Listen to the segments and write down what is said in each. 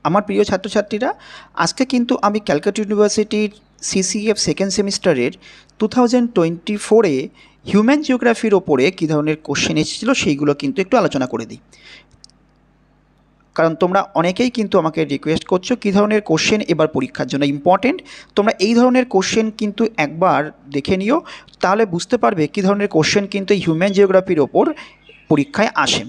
আমার প্রিয় ছাত্রছাত্রীরা, আজকে কিন্তু আমি ক্যালকাটা ইউনিভার্সিটির সিসিএফ সেকেন্ড সেমিস্টারের 2024-এ হিউম্যান জিওগ্রাফির ওপরে কী ধরনের কোশ্চেন এসেছিলো সেইগুলো কিন্তু একটু আলোচনা করে দিই। কারণ তোমরা অনেকেই কিন্তু আমাকে রিকোয়েস্ট করছো কী ধরনের কোশ্চেন এবার পরীক্ষার জন্য ইম্পর্টেন্ট। তোমরা এই ধরনের কোশ্চেন কিন্তু একবার দেখে নিও, তাহলে বুঝতে পারবে কী ধরনের কোশ্চেন কিন্তু হিউম্যান জিওগ্রাফির ওপর পরীক্ষায় আসে।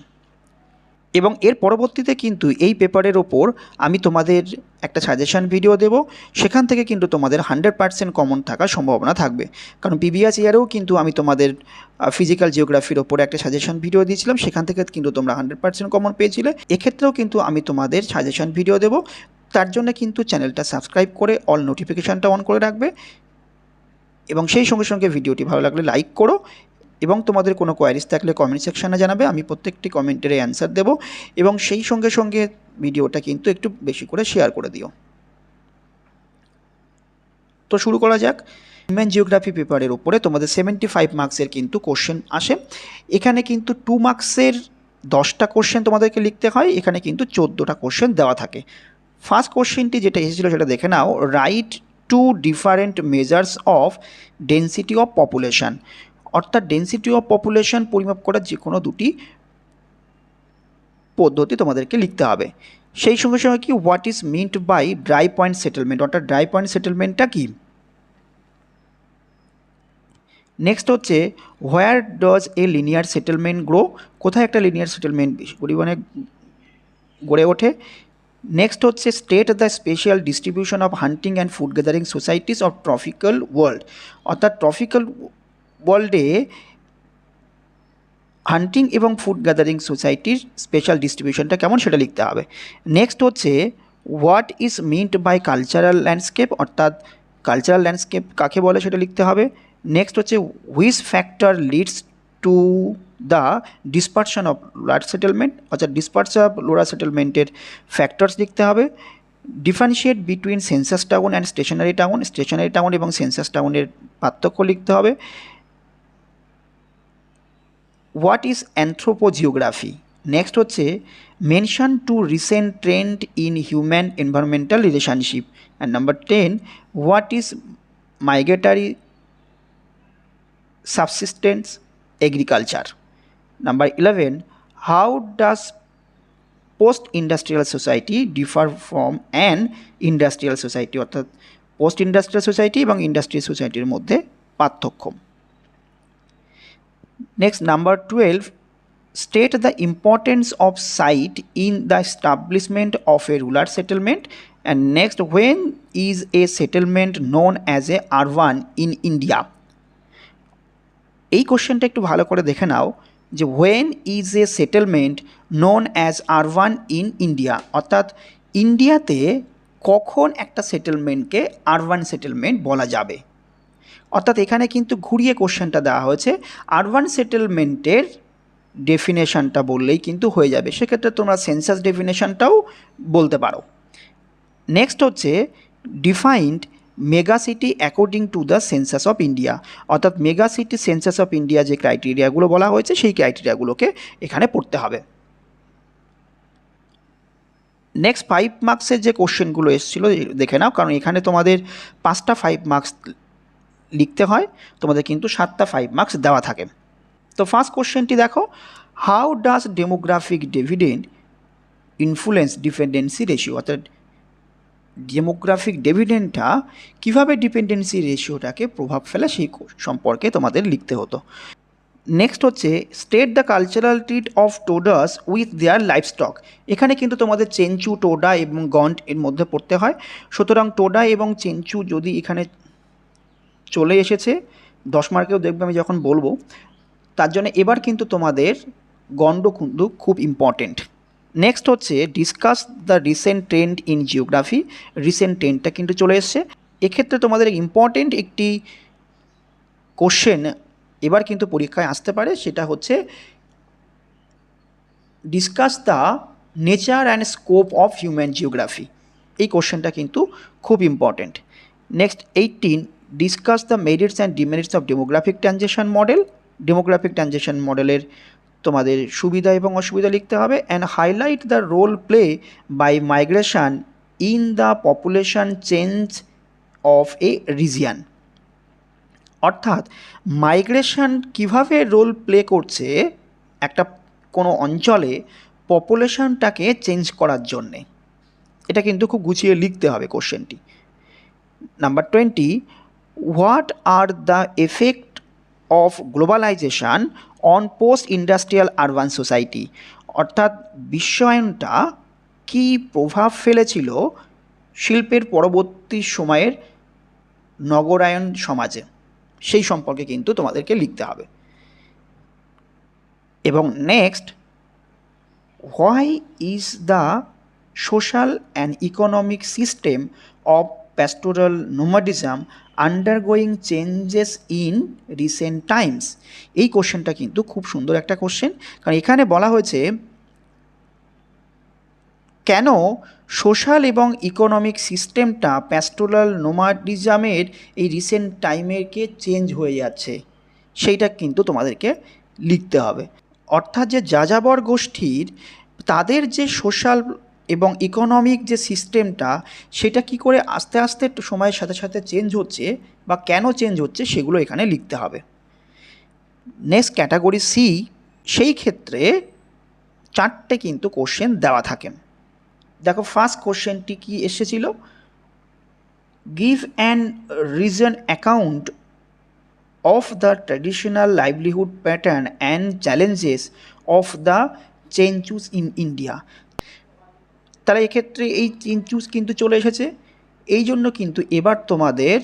এবং এর পরবর্তীতে কিন্তু এই পেপারের ওপর আমি তোমাদের একটা সাজেশান ভিডিও দেব, সেখান থেকে কিন্তু তোমাদের 100% কমন থাকার সম্ভাবনা থাকবে। কারণ প্রিভিয়াস ইয়ারেও কিন্তু আমি তোমাদের ফিজিক্যাল জিওগ্রাফির ওপরে একটা সাজেশান ভিডিও দিয়েছিলাম, সেখান থেকে কিন্তু তোমরা 100% কমন পেয়েছিলে। এক্ষেত্রেও কিন্তু আমি তোমাদের সাজেশান ভিডিও দেব, তার জন্য কিন্তু চ্যানেলটা সাবস্ক্রাইব করে অল নোটিফিকেশানটা অন করে রাখবে এবং সেই সঙ্গে সঙ্গে ভিডিওটি ভালো লাগলে লাইক করো এবং তোমাদের কোনো কোয়ারিজ থাকলে কমেন্ট সেকশানে জানাবে, আমি প্রত্যেকটি কমেন্টের অ্যান্সার দেব এবং সেই সঙ্গে সঙ্গে ভিডিওটা কিন্তু একটু বেশি করে শেয়ার করে দিও। তো শুরু করা যাক। হিউম্যান জিওগ্রাফি পেপারের উপরে তোমাদের 75 মার্কসের কিন্তু কোশ্চেন আসে। এখানে কিন্তু 2 মার্কসের 10টা কোশ্চেন তোমাদেরকে লিখতে হয়, এখানে কিন্তু 14টা কোশ্চেন দেওয়া থাকে। ফার্স্ট কোশ্চেনটি যেটা এসেছিলো সেটা দেখে নাও, right 2 different measures of density of population. অর্থাৎ ডেন্সিটি অফ পপুলেশন পরিমাপ করার যে কোনো দুটি পদ্ধতি তোমাদেরকে লিখতে হবে। সেই সঙ্গে সঙ্গে কি what is meant by dry point settlement, অর্থাৎ ড্রাই পয়েন্ট সেটেলমেন্টটা কি। নেক্সট হচ্ছে where does a linear settlement grow, কোথায় একটা লিনিয়ার সেটেলমেন্ট বেশি পরিমাণে গড়ে ওঠে। নেক্সট হচ্ছে state the spatial distribution of hunting and food gathering societies of tropical world, অর্থাৎ ট্রপিক্যাল ওয়ার্ল্ডে হান্টিং এবং ফুড গ্যাদারিং সোসাইটির স্পেশাল ডিস্ট্রিবিউশনটা কেমন সেটা লিখতে হবে। নেক্সট হচ্ছে what is meant by cultural landscape, অর্থাৎ কালচারাল ল্যান্ডস্কেপ কাকে বলে সেটা লিখতে হবে। নেক্সট হচ্ছে which factor leads to the dispersion of lower settlement, অর্থাৎ ডিসপারশন অফ লোয়ার সেটেলমেন্টের ফ্যাক্টরস লিখতে হবে। Differentiate between census town and stationary town, stationary town এবং সেন্সাস টাউনের পার্থক্য লিখতে হবে। What is anthropogeography. নেক্সট হচ্ছে mention two recent trend in human environmental relationship. And number 10, what is migratory subsistence agriculture. Number 11, how does post industrial society differ from an industrial society, অর্থাৎ post industrial society এবং industrial সোসাইটির মধ্যে পার্থক্য। Next, number 12, state the importance of site in the establishment of a rural settlement. And next, when is a settlement known as a urban in India? এই কোশ্চেনটা একটু ভালো করে দেখে নাও যে when is a settlement known as urban in India, অর্থাৎ ইন্ডিয়াতে কখন একটা সেটেলমেন্টকে আরবান সেটেলমেন্ট বলা যাবে। অর্থাৎ এখানে কিন্তু ঘুরিয়ে কোশ্চেনটা দেওয়া হয়েছে, আরবান সেটেলমেন্টের ডেফিনেশনটা বললেই কিন্তু হয়ে যাবে, সেক্ষেত্রে তোমরা সেন্সাস ডেফিনেশনটাও বলতে পারো। নেক্সট হচ্ছে defined mega city according to the census of India, অর্থাৎ mega city census of India যে ক্রাইটেরিয়াগুলো বলা হয়েছে সেই ক্রাইটেরিয়াগুলোকে এখানে পড়তে হবে। নেক্সট 5 মার্কসের যে কোশ্চেনগুলো এসেছিলো দেখে নাও, কারণ এখানে তোমাদের 5টা 5 মার্কস লিখতে হয়, তোমাদের কিন্তু 7টা 5 মার্কস দেওয়া থাকে। তো ফার্স্ট কোশ্চেনটি দেখো, how does demographic dividend influence dependency ratio, অর্থাৎ ডেমোগ্রাফিক ডিভিডেন্ডটা কীভাবে ডিপেন্ডেন্সি রেশিওটাকে প্রভাব ফেলে সেই সম্পর্কে তোমাদের লিখতে হতো। নেক্সট হচ্ছে state the cultural trait of Todas with their livestock, এখানে কিন্তু তোমাদের চেঞ্চু, টোডা এবং গন্ট এর মধ্যে পড়তে হয়, সুতরাং টোডা এবং চেঞ্চু যদি এখানে চলে এসেছে 10 মার্কেও দেখবে আমি যখন বলবো, তার জন্য এবার কিন্তু তোমাদের গণ্ড কিন্তু খুব ইম্পর্টেন্ট। নেক্সট হচ্ছে discuss the recent trend in geography, recent ট্রেন্ডটা কিন্তু চলে এসছে। এক্ষেত্রে তোমাদের ইম্পর্টেন্ট একটি কোশ্চেন এবার কিন্তু পরীক্ষায় আসতে পারে, সেটা হচ্ছে discuss the nature and scope of human geography, এই কোশ্চেনটা কিন্তু খুব important. Next 18, discuss the merits and demerits of demographic transition model, demographic transition মডেলের তোমাদের সুবিধা এবং অসুবিধা লিখতে হবে। And highlight the role play by migration in the population change of a region. অর্থাৎ মাইগ্রেশন কিভাবে রোল প্লে করছে একটা কোনো অঞ্চলে পপুলেশনটাকে চেঞ্জ করার জন্যে, এটা কিন্তু খুব গুছিয়ে লিখতে হবে কোশ্চেনটি। Number 20, what are the effect of globalisation on post industrial urban society. অর্থাৎ বিশ্বায়নটা কী প্রভাব ফেলেছিল শিল্পের পরবর্তী সময়ের নগরায়ন সমাজে, সেই সম্পর্কে কিন্তু তোমাদেরকে লিখতে হবে। এবং next, why is the social and economic system of pastoral nomadism undergoing changes in recent times. এই কোশ্চেনটা কিন্তু খুব সুন্দর একটা কোশ্চেন, কারণ এখানে বলা হয়েছে কেন সোশ্যাল এবং ইকোনমিক সিস্টেমটা প্যাস্টোরাল নোমাডিজমের এই রিসেন্ট টাইমেরকে চেঞ্জ হয়ে যাচ্ছে, সেইটা কিন্তু তোমাদেরকে লিখতে হবে। অর্থাৎ যে যাযাবর গোষ্ঠীর তাদের যে সোশ্যাল এবং ইকোনমিক যে সিস্টেমটা, সেটা কি করে আস্তে আস্তে সময়ের সাথে সাথে চেঞ্জ হচ্ছে বা কেন চেঞ্জ হচ্ছে, সেগুলো এখানে লিখতে হবে। নেক্সট ক্যাটাগরি সি, সেই ক্ষেত্রে 4টে কিন্তু কোশ্চেন দেওয়া থাকে। দেখো ফার্স্ট কোশ্চেনটি কি এসেছিল, give an reason account of the traditional livelihood pattern and challenges of the changes in India। তাহলে এক্ষেত্রে এই চেঞ্জেস কিন্তু চলে এসেছে, এই জন্য কিন্তু এবার তোমাদের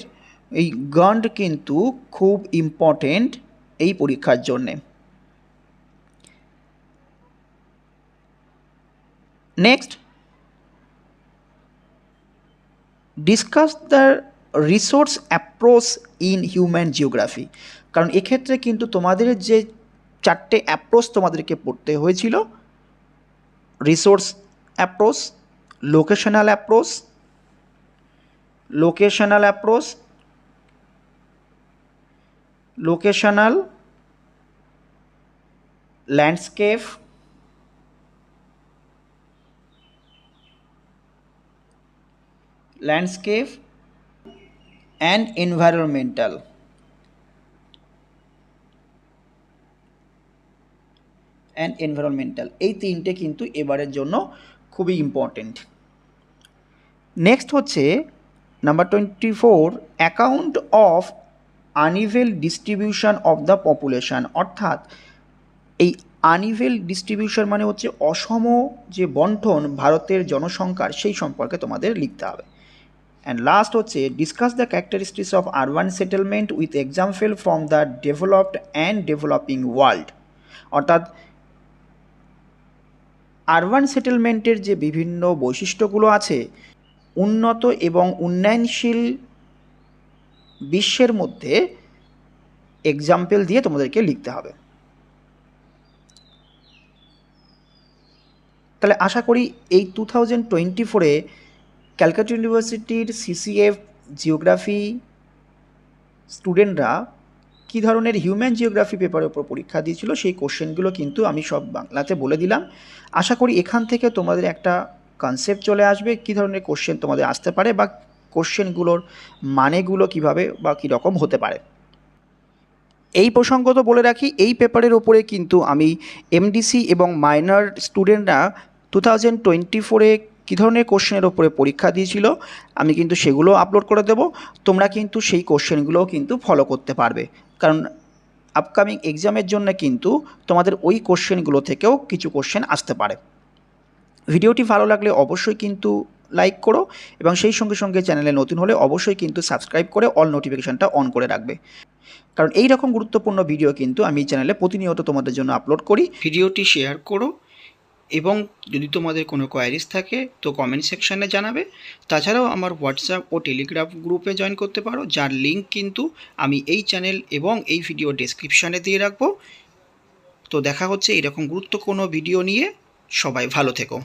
এই গান্ড কিন্তু খুব ইম্পর্টেন্ট এই পরীক্ষার জন্যে। Next, discuss the resource approach in human geography. কারণ এক্ষেত্রে কিন্তু তোমাদের যে 4টে অ্যাপ্রোচ তোমাদেরকে পড়তে হয়েছিল, resource approach, locational approach, landscape and environmental. এই 3টে কিন্তু এবারের জন্য খুবই ইম্পর্টেন্ট। নেক্সট হচ্ছে number 24, account of uneven distribution of the population. অর্থাৎ এই আনইভেল ডিস্ট্রিবিউশন মানে হচ্ছে অসম যে বন্টন ভারতের জনসংখ্যার, সেই সম্পর্কে তোমাদের লিখতে হবে। অ্যান্ড লাস্ট হচ্ছে discuss the characteristics of urban settlement with example from the developed and developing world. অর্থাৎ আরবান সেটেলমেন্টের যে বিভিন্ন বৈশিষ্ট্যগুলো আছে উন্নত এবং উন্নয়নশীল বিশ্বের মধ্যে এক্সাম্পল দিয়ে তোমাদেরকে লিখতে হবে। তাহলে আশা করি এই 2024-এ ক্যালকাটা ইউনিভার্সিটির সিসিএফ জিওগ্রাফি স্টুডেন্টরা কী ধরনের হিউম্যান জিওগ্রাফি পেপারের উপর পরীক্ষা দিয়েছিল, সেই কোশ্চেনগুলো কিন্তু আমি সব বাংলাতে বলে দিলাম। আশা করি এখান থেকে তোমাদের একটা কনসেপ্ট চলে আসবে কী ধরনের কোশ্চেন তোমাদের আসতে পারে বা কোশ্চেনগুলোর মানেগুলো কীভাবে বা কীরকম হতে পারে। এই প্রসঙ্গত বলে রাখি, এই পেপারের ওপরে কিন্তু আমি এমডিসি এবং মাইনর স্টুডেন্টরা 2024-এ কী ধরনের কোশ্চেনের ওপরে পরীক্ষা দিয়েছিল আমি কিন্তু সেগুলো আপলোড করে দেবো। তোমরা কিন্তু সেই কোশ্চেনগুলোও কিন্তু ফলো করতে পারবে, কারণ আপকামিং এক্সামের জন্য কিন্তু তোমাদের ওই কোশ্চেনগুলো থেকেও কিছু কোশ্চেন আসতে পারে। ভিডিওটি ভালো লাগলে অবশ্যই কিন্তু লাইক করো এবং সেই সঙ্গে সঙ্গে চ্যানেলে নতুন হলে অবশ্যই কিন্তু সাবস্ক্রাইব করে অল নোটিফিকেশানটা অন করে রাখবে, কারণ এই রকম গুরুত্বপূর্ণ ভিডিও কিন্তু আমি চ্যানেলে প্রতিনিয়ত তোমাদের জন্য আপলোড করি। ভিডিওটি শেয়ার করো এবং যদি তোমাদের কোনো কোয়ারিজ থাকে তো কমেন্ট সেকশানে জানাবে। তাছাড়াও আমার হোয়াটসঅ্যাপ ও টেলিগ্রাম গ্রুপে জয়েন করতে পারো, যার লিঙ্ক কিন্তু আমি এই চ্যানেল এবং এই ভিডিও ডেসক্রিপশানে দিয়ে রাখবো। তো দেখা হচ্ছে এরকম গুরুত্বপূর্ণ ভিডিও নিয়ে। সবাই ভালো থেকো।